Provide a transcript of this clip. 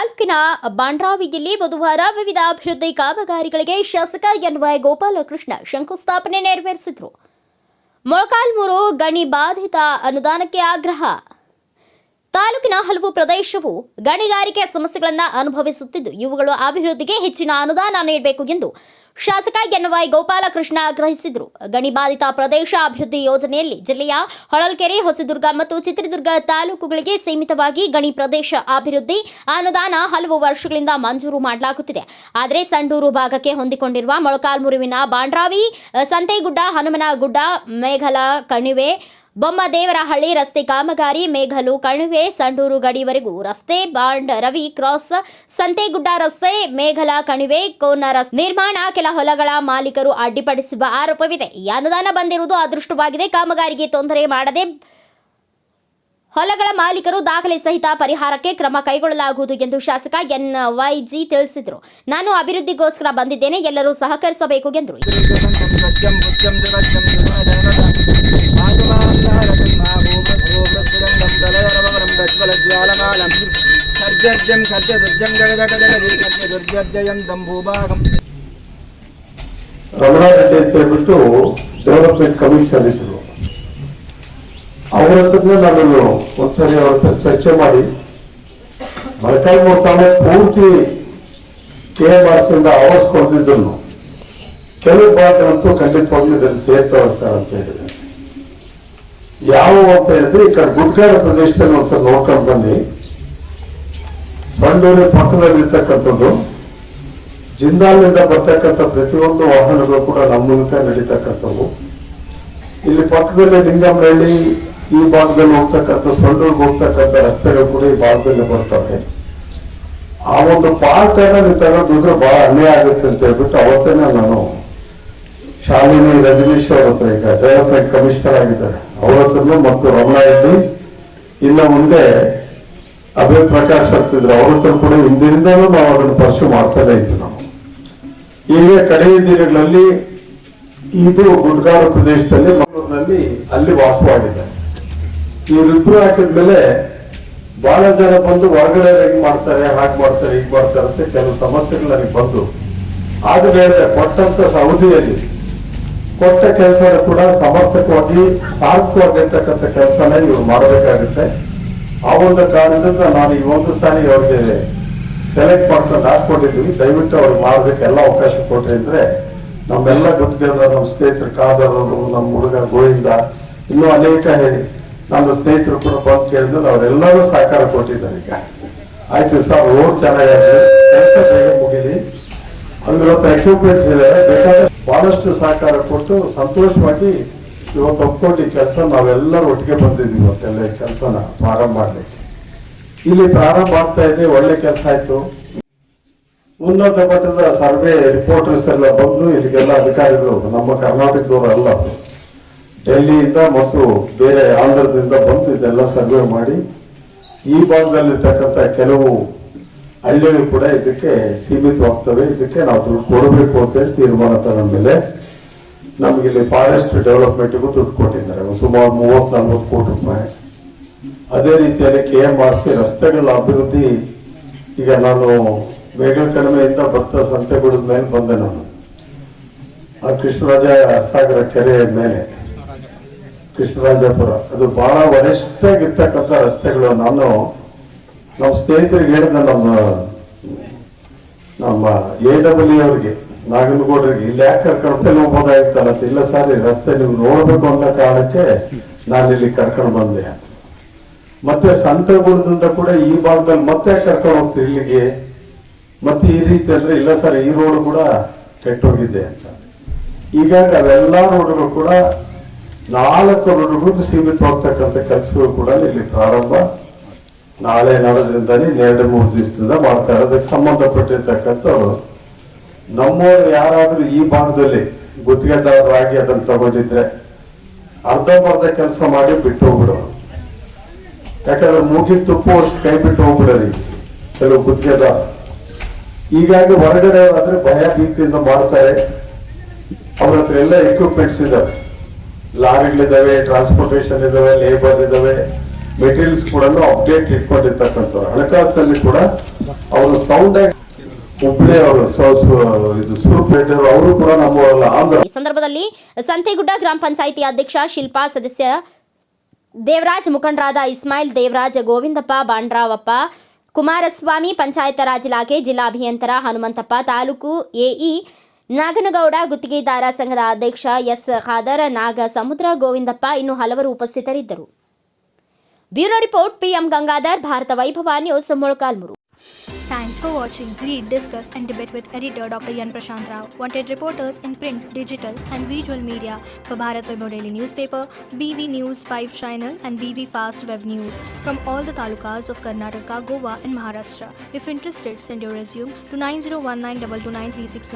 ತಾಲೂಕಿನ ಬಾಂಡ್ರಾವಿಯಲ್ಲಿ ಬುಧವಾರ ವಿವಿಧ ಅಭಿವೃದ್ಧಿ ಕಾಮಗಾರಿಗಳಿಗೆ ಶಾಸಕ ಎನ್ವೈ ಗೋಪಾಲಕೃಷ್ಣ ಶಂಕುಸ್ಥಾಪನೆ ನೆರವೇರಿಸಿದರು. ಮೊಳಕಾಲ್ಮೂರು ಗಣಿ ಬಾಧಿತ ಅನುದಾನಕ್ಕೆ ಆಗ್ರಹ. ತಾಲೂಕಿನ ಹಲವು ಪ್ರದೇಶವು ಗಣಿಗಾರಿಕೆ ಸಮಸ್ಯೆಗಳನ್ನು ಅನುಭವಿಸುತ್ತಿದ್ದು, ಇವುಗಳು ಅಭಿವೃದ್ಧಿಗೆ ಹೆಚ್ಚಿನ ಅನುದಾನ ನೀಡಬೇಕು ಎಂದು ಶಾಸಕ ಎನ್ವೈ ಗೋಪಾಲಕೃಷ್ಣ ಆಗ್ರಹಿಸಿದರು. ಗಣಿ ಬಾಧಿತ ಪ್ರದೇಶ ಅಭಿವೃದ್ಧಿ ಯೋಜನೆಯಲ್ಲಿ ಜಿಲ್ಲೆಯ ಹೊಳಲ್ಕೆರೆ, ಹೊಸದುರ್ಗ ಮತ್ತು ಚಿತ್ರದುರ್ಗ ತಾಲೂಕುಗಳಿಗೆ ಸೀಮಿತವಾಗಿ ಗಣಿ ಪ್ರದೇಶ ಅಭಿವೃದ್ಧಿ ಅನುದಾನ ಹಲವು ವರ್ಷಗಳಿಂದ ಮಂಜೂರು ಮಾಡಲಾಗುತ್ತಿದೆ. ಆದರೆ ಸಂಡೂರು ಭಾಗಕ್ಕೆ ಹೊಂದಿಕೊಂಡಿರುವ ಮೊಳಕಾಲ್ಮೂರುವಿನ ಬಾಂಡ್ರಾವಿ, ಸಂತೇಗುಡ್ಡ, ಹನುಮನಗುಡ್ಡ, ಮೇಘಲ ಕಣಿವೆ, ಬೊಮ್ಮದೇವರಹಳ್ಳಿ ರಸ್ತೆ ಕಾಮಗಾರಿ, ಮೇಘಲು ಕಣಿವೆ, ಸಂಡೂರು ಗಡಿವರೆಗೂ ರಸ್ತೆ, ಬಾಂಡ್ ರವಿ ಕ್ರಾಸ್, ಸಂತೇಗುಡ್ಡ ರಸ್ತೆ, ಮೇಘಲ ಕಣಿವೆ, ಕೋನ ರಸ್ತೆ ನಿರ್ಮಾಣ ಕೆಲ ಹೊಲಗಳ ಮಾಲೀಕರು ಅಡ್ಡಿಪಡಿಸುವ ಆರೋಪವಿದೆ. ಈ ಅನುದಾನ ಬಂದಿರುವುದು ಅದೃಷ್ಟವಾಗಿದೆ. ಕಾಮಗಾರಿಗೆ ತೊಂದರೆ ಮಾಡದೆ ಹೊಲಗಳ ಮಾಲೀಕರು ದಾಖಲೆ ಸಹಿತ ಪರಿಹಾರಕ್ಕೆ ಕ್ರಮ ಕೈಗೊಳ್ಳಲಾಗುವುದು ಎಂದು ಶಾಸಕ ಎನ್ವೈಜಿ ತಿಳಿಸಿದರು. ನಾನು ಅಭಿವೃದ್ಧಿಗೋಸ್ಕರ ಬಂದಿದ್ದೇನೆ, ಎಲ್ಲರೂ ಸಹಕರಿಸಬೇಕು ಎಂದರು. ರಮಣಾರೆಡ್ಡಿ ಅಂತ ಹೇಳ್ಬಿಟ್ಟು ಡೆವಲಪ್ಮೆಂಟ್ ಕಮಿಷನ್ ಇದ್ರು. ಅವರ ಹತ್ರ ನಾನು ಒಂದ್ಸರಿ ಅವ್ರ ಹತ್ರ ಚರ್ಚೆ ಮಾಡಿ ಮೊಳಕಾಲ್ಮೂರು ತಾಲೂಕು ಪೂರ್ತಿ KMRC ಆವಾಸ್ ಕೊಡ್ತಿದ್ದನ್ನು ಕೆಲವು ಭಾಗಗಳಂತೂ ಖಂಡಿತವಾಗ್ಲೂ ಇದನ್ನು ಸೇರ್ತಾವೆ ಸರ್ ಅಂತ ಹೇಳಿದೆ. ಯಾವ ಅಂತ ಹೇಳಿದ್ರೆ ಈ ಕಡೆ ಗುಡ್ಗಾಡ ಪ್ರದೇಶದಲ್ಲಿ ಒಂದ್ಸಲ ನೋಡ್ಕೊಂಡು ಬನ್ನಿ. ಸಂಡೂರು ಪಕ್ಕದಲ್ಲಿ ಇರ್ತಕ್ಕಂಥದ್ದು, ಜಿಂದಾಲ್ನಿಂದ ಬರ್ತಕ್ಕಂಥ ಪ್ರತಿಯೊಂದು ವಾಹನಗಳು ಕೂಡ ನಮ್ಮ ಮೂಲಕ ನಡೀತಕ್ಕಂಥವು. ಇಲ್ಲಿ ಪಕ್ಕದಲ್ಲಿ ಲಿಂಗಮನಹಳ್ಳಿ ಈ ಭಾಗದಲ್ಲಿ ಹೋಗ್ತಕ್ಕಂಥ, ಸಂಡೂರ್ಗೆ ಹೋಗ್ತಕ್ಕಂಥ ರಸ್ತೆಗಳು ಕೂಡ ಈ ಭಾಗದಲ್ಲಿ ಬರ್ತವೆ. ಆ ಒಂದು ಪಾರ್ಟ್ ನೀವು ತಗೊಂಡ್ರೆ ಬಹಳ ಅನ್ಯಾಯ ಆಗುತ್ತೆ ಅಂತ ಹೇಳ್ಬಿಟ್ಟು ಅವತ್ತೇನೆ ನಾನು ಶಾಲಿನಿ ರಜನೀಶ್ ಅವ್ರ ಹತ್ರ, ಈಗ ಡೆವಲಪ್ಮೆಂಟ್ ಕಮಿಷನರ್ ಆಗಿದ್ದಾರೆ, ಅವ್ರ ಹತ್ರನು ಮತ್ತು ರಮಣಾರೆಡ್ಡಿ, ಇನ್ನು ಮುಂದೆ ಅಭಯ ಪ್ರಕಾಶ್ ಆಗ್ತಿದ್ರು, ಅವ್ರ ಹತ್ರ ಕೂಡ ಹಿಂದಿನಿಂದಲೂ ನಾವು ಅದನ್ನು ಪರ್ಸ್ಯೂ ಮಾಡ್ತಾನೆ ಇದ್ವಿ. ನಾವು ಈಗ ಕಡೆಯ ದಿನಗಳಲ್ಲಿ ಇದು ಗುಡ್ಗಾಡು ಪ್ರದೇಶದಲ್ಲಿ ಮಂಗಳೂರಿನಲ್ಲಿ ಅಲ್ಲಿ ವಾಸವಾಗಿದ್ದಾರೆ. ಇವರಿಬ್ರು ಹಾಕಿದ್ಮೇಲೆ ಬಹಳ ಜನ ಬಂದು ಹೊರಗಡೆ ಹೆಂಗ್ ಮಾಡ್ತಾರೆ, ಹಾಗೆ ಮಾಡ್ತಾರೆ, ಹೀಗೆ ಮಾಡ್ತಾರೆ ಅಂತ ಕೆಲವು ಸಮಸ್ಯೆಗಳು ನನಗೆ ಬಂದು, ಆದ್ರೆ ಕೊಟ್ಟಂತ ಅವಧಿಯಲ್ಲಿ ಕೊಟ್ಟ ಕೆಲಸನ ಕೂಡ ಸಮರ್ಪಕವಾಗಿ ಸಾರ್ಥಕವಾಗಿರ್ತಕ್ಕಂಥ ಕೆಲಸನ ಇವ್ರು ಮಾಡಬೇಕಾಗುತ್ತೆ. ಆ ಒಂದು ಕಾರಣದಿಂದ ನಾನು ಈ ಒಂದು ಸಾರಿ ಅವ್ರಿಗೆ ಸೆಲೆಕ್ಟ್ ಮಾಡ್ಕೊಂಡು ಹಾಕೊಂಡಿದ್ವಿ. ದಯವಿಟ್ಟು ಅವ್ರಿಗೆ ಮಾಡೋದಕ್ಕೆ ಎಲ್ಲ ಅವಕಾಶ ಕೊಟ್ಟರೆ ಅಂದ್ರೆ ನಮ್ಮೆಲ್ಲ ಗುತ್ತಿಗೆದಾರ, ನಮ್ಮ ಸ್ನೇಹಿತರು ಕಾದವರು, ನಮ್ಮ ಹುಡುಗ ಗೋವಿಂದ, ಇನ್ನೂ ಅನೇಕ ನನ್ನ ಸ್ನೇಹಿತರು ಕೂಡ ಬಂದು ಕೇಳಿದ್ರು. ಅವರೆಲ್ಲರೂ ಸಹಕಾರ ಕೊಟ್ಟಿದ್ದಾರೆ. ಈಗ ಆಯ್ತು ಸರ್, ರೋಡ್ ಚೆನ್ನಾಗಿದೆ, ಕೆಲಸ ಬೇಗ ಮುಗಿಲಿ, ಅಲ್ಲಿರುವಂತ ಎಕ್ವಿಪ್ಮೆಂಟ್ಸ್ ಇದೆ, ಬೇಕಾದ್ರೆ ಬಹಳಷ್ಟು ಸಹಕಾರ ಕೊಟ್ಟು ಸಂತೋಷವಾಗಿ ಇವತ್ತು ಒಪ್ಕೊಂಡು ಈ ಕೆಲಸ ನಾವೆಲ್ಲರೂ ಒಟ್ಟಿಗೆ ಬಂದಿದ್ದೀವಿ. ಇವತ್ತೆಲ್ಲ ಈ ಕೆಲಸನ ಪ್ರಾರಂಭ ಮಾಡ್ಲಿಕ್ಕೆ ಇಲ್ಲಿ ಪ್ರಾರಂಭ ಆಗ್ತಾ ಇದೆ. ಒಳ್ಳೆ ಕೆಲಸ ಆಯ್ತು. ಉನ್ನತ ಮಟ್ಟದ ಸರ್ವೆ ರಿಪೋರ್ಟರ್ಸ್ ಎಲ್ಲ ಬಂದು ಇಲ್ಲಿಗೆಲ್ಲ ಅಧಿಕಾರಿಗಳು, ನಮ್ಮ ಕರ್ನಾಟಕದವರು ಅಲ್ಲ, ಡೆಲ್ಲಿಯಿಂದ ಮತ್ತು ಬೇರೆ ಆಂಧ್ರದಿಂದ ಬಂದು ಇದೆಲ್ಲ ಸರ್ವೆ ಮಾಡಿ ಈ ಭಾಗದಲ್ಲಿರ್ತಕ್ಕಂಥ ಕೆಲವು ಹಳ್ಳಿಗಳು ಕೂಡ ಇದಕ್ಕೆ ಸೀಮಿತವಾಗ್ತವೆ. ಇದಕ್ಕೆ ನಾವು ದುಡ್ಡು ಕೊಡಬೇಕು ಅಂತ ತೀರ್ಮಾನ ತಗೊಂಡ ಮೇಲೆ ನಮ್ಗೆ ಇಲ್ಲಿ ಫಾರೆಸ್ಟ್ ಡೆವಲಪ್ಮೆಂಟ್ಗೂ ದುಡ್ಡು ಕೊಟ್ಟಿದ್ದಾರೆ, ಸುಮಾರು 30-40 ಕೋಟಿ ರೂಪಾಯಿ. ಅದೇ ರೀತಿಯಲ್ಲಿ KMRC ರಸ್ತೆಗಳ ಅಭಿವೃದ್ಧಿ, ಈಗ ನಾನು ಮೇಘಲ ಕಣಿವೆಯಿಂದ ಭತ್ತ ಸಂತೆಗುಡದ ಮೇಲೆ ಬಂದೆ. ನಾನು ಆ ಕೃಷ್ಣರಾಜ ಸಾಗರ ಕೆರೆ ಮೇಲೆ ಕೃಷ್ಣರಾಜಪುರ, ಅದು ಬಹಳ ವರಿಷ್ಠ ಆಗಿರ್ತಕ್ಕಂಥ ರಸ್ತೆಗಳು. ನಾನು ನಮ್ಮ ಸ್ನೇಹಿತರಿಗೆ ಹೇಳಿದ, ನಮ್ಮ AW ಅವ್ರಿಗೆ, ನಾಗನಗೌಡರಿಗೆ, ಇಲ್ಲಿ ಯಾಕೆ ಕರ್ಕೊಂಡು ಹೋಗ್ಬೋದಾಗಿತ್ತಲ್ಲ. ಇಲ್ಲ ಸರ್, ಈ ರಸ್ತೆ ನೀವು ನೋಡ್ಬೇಕು ಅನ್ನೋ ಕಾರಣಕ್ಕೆ ನಾನು ಇಲ್ಲಿ ಕರ್ಕೊಂಡು ಬಂದೆ. ಮತ್ತೆ ಸಂತಗುಡದಿಂದ ಕೂಡ ಈ ಭಾಗದಲ್ಲಿ ಮತ್ತೆ ಕರ್ಕೊಂಡು ಹೋಗ್ತೀವಿ ಇಲ್ಲಿಗೆ. ಮತ್ತೆ ಈ ರೀತಿ ಅಂದ್ರೆ ಇಲ್ಲ ಸರ್, ಈ ರೋಡ್ ಕೂಡ ಕೆಟ್ಟೋಗಿದೆ ಅಂತ. ಹೀಗಾಗಿ ಅವೆಲ್ಲ ರೋಡ್ಗಳು ಕೂಡ 4 ರೋಡ್ಗಳು ಸೀಮಿತವಾಗ್ತಕ್ಕಂಥ ಕೆಲಸಗಳು ಕೂಡ ಇಲ್ಲಿ ಪ್ರಾರಂಭ ನಾಳೆ ನಾಡೋದ್ರಿಂದಾನೇ 2-3 ದಿವಸದಿಂದ ಮಾಡ್ತಾ ಇರೋದಕ್ಕೆ ಸಂಬಂಧಪಟ್ಟಿರ್ತಕ್ಕಂಥವ್ರು ನಮ್ಮವರು ಯಾರಾದ್ರೂ ಈ ಭಾಗದಲ್ಲಿ ಗುತ್ತಿಗೆದಾರರಾಗಿ ಅದನ್ನು ತಗೊಂಡಿದ್ರೆ ಅರ್ಧಂಬರ್ಧ ಕೆಲಸ ಮಾಡಿ ಬಿಟ್ಟು ಹೋಗ್ಬಿಡೋರು. ಯಾಕಂದ್ರೆ ಮೂಗಿ ತುಪ್ಪುವಷ್ಟು ಕೈ ಬಿಟ್ಟು ಹೋಗ್ಬಿಡೋರಿ ಕೆಲವು ಗುತ್ತಿಗೆದಾರ. ಹೀಗಾಗಿ ಹೊರಗಡೆ ಆದ್ರೆ ಭಯ ಭೀತಿಯಿಂದ ಮಾಡ್ತಾರೆ. ಅವ್ರ ಹತ್ರ ಎಲ್ಲ ಎಕ್ವಿಪ್ಮೆಂಟ್ಸ್ ಇದಾವೆ, ಲಾರಿಗಳಿದಾವೆ, ಟ್ರಾನ್ಸ್ಪೋರ್ಟೇಷನ್ ಇದಾವೆ, ಲೇಬರ್ ಇದಾವೆ, ಮೆಟೀರಿಯಲ್ಸ್ ಕೂಡ ಅಪ್ಡೇಟ್ ಇಟ್ಕೊಂಡಿರ್ತಕ್ಕಂಥವ್ರು. ಹಣಕಾಸಿನಲ್ಲಿ ಕೂಡ ಅವರು ಸೌಂಡ್ ಹುಬ್ಳಿ ಅವರು ಇದು ಸೂರ್ಪೇಟೆ ಅವರು ಕೂಡ ನಮ್ಮ ಆಂಧ್ರ. ಈ ಸಂದರ್ಭದಲ್ಲಿ ಸಂತೆಗುಡ್ಡ ಗ್ರಾಮ ಪಂಚಾಯಿತಿ ಅಧ್ಯಕ್ಷ ಶಿಲ್ಪಾ, ಸದಸ್ಯ ದೇವರಾಜ್, ಮುಖಂಡರಾದ ಇಸ್ಮಾಯಿಲ್, ದೇವರಾಜ್, ಗೋವಿಂದಪ್ಪ, ಬಾಂಡ್ರಾವಪ್ಪ, ಕುಮಾರಸ್ವಾಮಿ, ಪಂಚಾಯತ್ ರಾಜ್ ಇಲಾಖೆ ಜಿಲ್ಲಾ ಅಭಿಯಂತರ ಹನುಮಂತಪ್ಪ, ತಾಲೂಕು ಎಇ ನಾಗನಗೌಡ, ಗುತ್ತಿಗೆದಾರ ಸಂಘದ ಅಧ್ಯಕ್ಷ ಎಸ್ ಖಾದರ್, ನಾಗ ಸಮುದ್ರ, ಗೋವಿಂದಪ್ಪ ಇನ್ನು ಹಲವರು ಉಪಸ್ಥಿತರಿದ್ದರು. Bureau report PM Gangadhar, Bharata Vaibhava news, Molakalmuru. Thanks for watching. Read, discuss and debate with editor Dr. Yan Prashant Rao. Wanted reporters in print, digital and visual media for Bharat Vaibhav Daily Newspaper, BV News 5 Channel and BV Fast Web News from all the talukas of Karnataka, Goa and Maharashtra. If interested, send your resume to 9019229369.